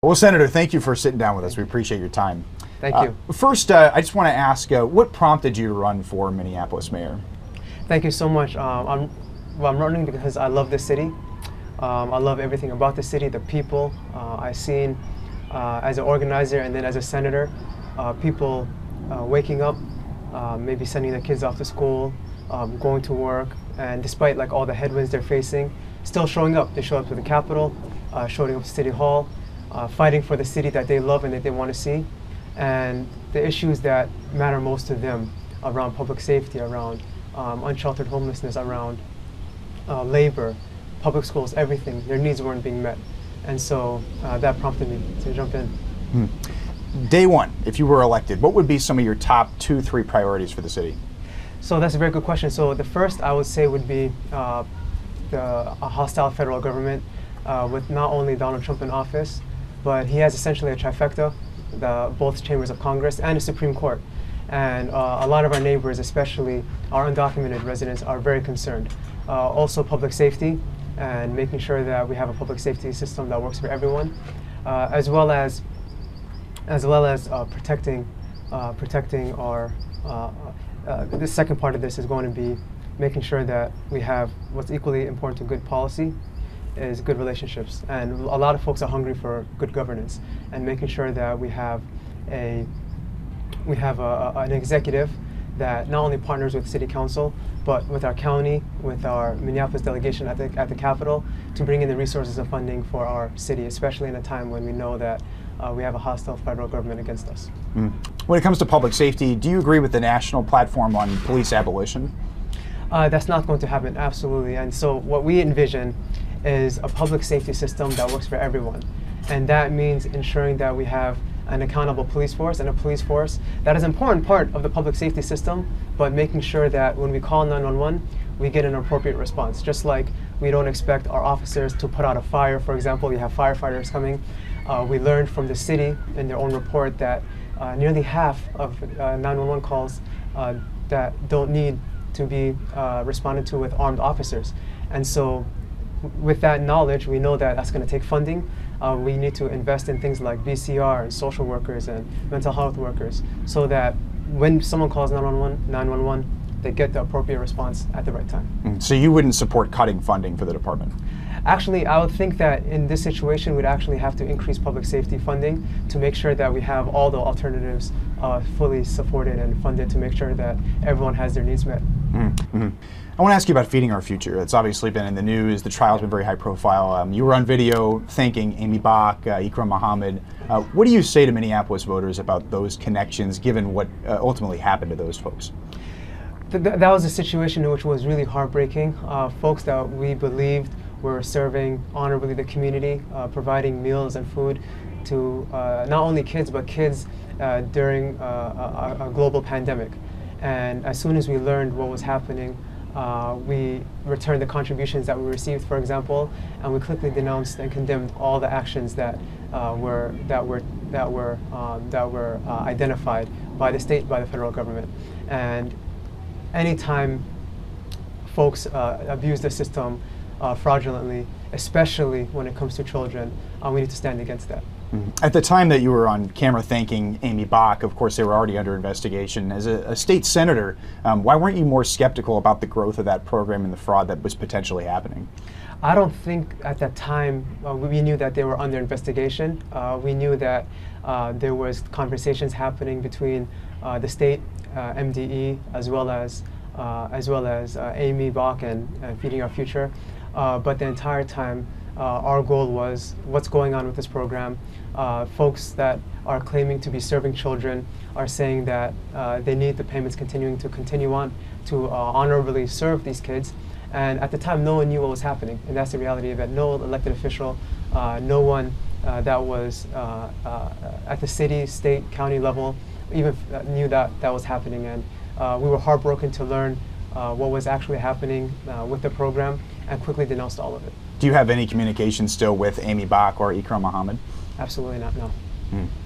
Well, Senator, thank you for sitting down with us. We appreciate your time. Thank you. First, I just want to ask, what prompted you to run for Minneapolis mayor? Thank you so much. I'm running because I love this city. I love everything about the city, the people. I've seen as an organizer and then as a senator, people waking up, maybe sending their kids off to school, going to work, and despite like all the headwinds they're facing, still showing up. They show up to the Capitol, showing up to City Hall, fighting for the city that they love and that they want to see, and the issues that matter most to them around public safety, around unsheltered homelessness, around labor, public schools, everything. Their needs weren't being met. And so that prompted me to jump in. Day one, if you were elected, what would be some of your top 2-3 priorities for the city? So that's a very good question. So the first I would say would be a hostile federal government with not only Donald Trump in office, but he has essentially a trifecta, both chambers of Congress and the Supreme Court. And a lot of our neighbors, especially our undocumented residents, are very concerned. Also public safety and making sure that we have a public safety system that works for everyone, as well as protecting our. The second part of this is going to be making sure that we have what's equally important to good policy is good relationships. And a lot of folks are hungry for good governance and making sure that we have an executive that not only partners with City Council, but with our county, with our Minneapolis delegation at the Capitol to bring in the resources and funding for our city, especially in a time when we know that we have a hostile federal government against us. When it comes to public safety, do you agree with the national platform on police abolition? That's not going to happen, absolutely. And so what we envision is a public safety system that works for everyone. And that means ensuring that we have an accountable police force and a police force that is an important part of the public safety system, but making sure that when we call 911, we get an appropriate response. Just like we don't expect our officers to put out a fire, for example, we have firefighters coming. We learned from the city in their own report that nearly half of 911 calls that don't need to be responded to with armed officers. And so with that knowledge, we know that that's going to take funding. We need to invest in things like BCR and social workers and mental health workers so that when someone calls 911, they get the appropriate response at the right time. So you wouldn't support cutting funding for the department? Actually, I would think that in this situation, we'd actually have to increase public safety funding to make sure that we have all the alternatives fully supported and funded to make sure that everyone has their needs met. I want to ask you about Feeding Our Future. It's obviously been in the news. The trial's been very high profile. You were on video thanking Amy Bach, Ikram Muhammad. What do you say to Minneapolis voters about those connections, given what ultimately happened to those folks? That was a situation which was really heartbreaking. Folks that we believed were serving honorably the community, providing meals and food to not only kids, but kids during a global pandemic. And as soon as we learned what was happening, we returned the contributions that we received, for example, and we quickly denounced and condemned all the actions that were identified by the state, by the federal government. And anytime folks abuse the system fraudulently, especially when it comes to children, we need to stand against that. At the time that you were on camera thanking Amy Bach, of course, they were already under investigation. As a state senator, why weren't you more skeptical about the growth of that program and the fraud that was potentially happening? I don't think at that time we knew that they were under investigation. We knew that there was conversations happening between the state, MDE, as well as Amy Bach and Feeding Our Future. But the entire time, our goal was what's going on with this program. Folks that are claiming to be serving children are saying that they need the payments to continue on to honorably serve these kids. And at the time, no one knew what was happening. And that's the reality of it. No elected official, no one that was at the city, state, county level even knew that was happening. And we were heartbroken to learn what was actually happening with the program and quickly denounced all of it. Do you have any communication still with Amy Bach or Ikram Muhammad? Absolutely not, no.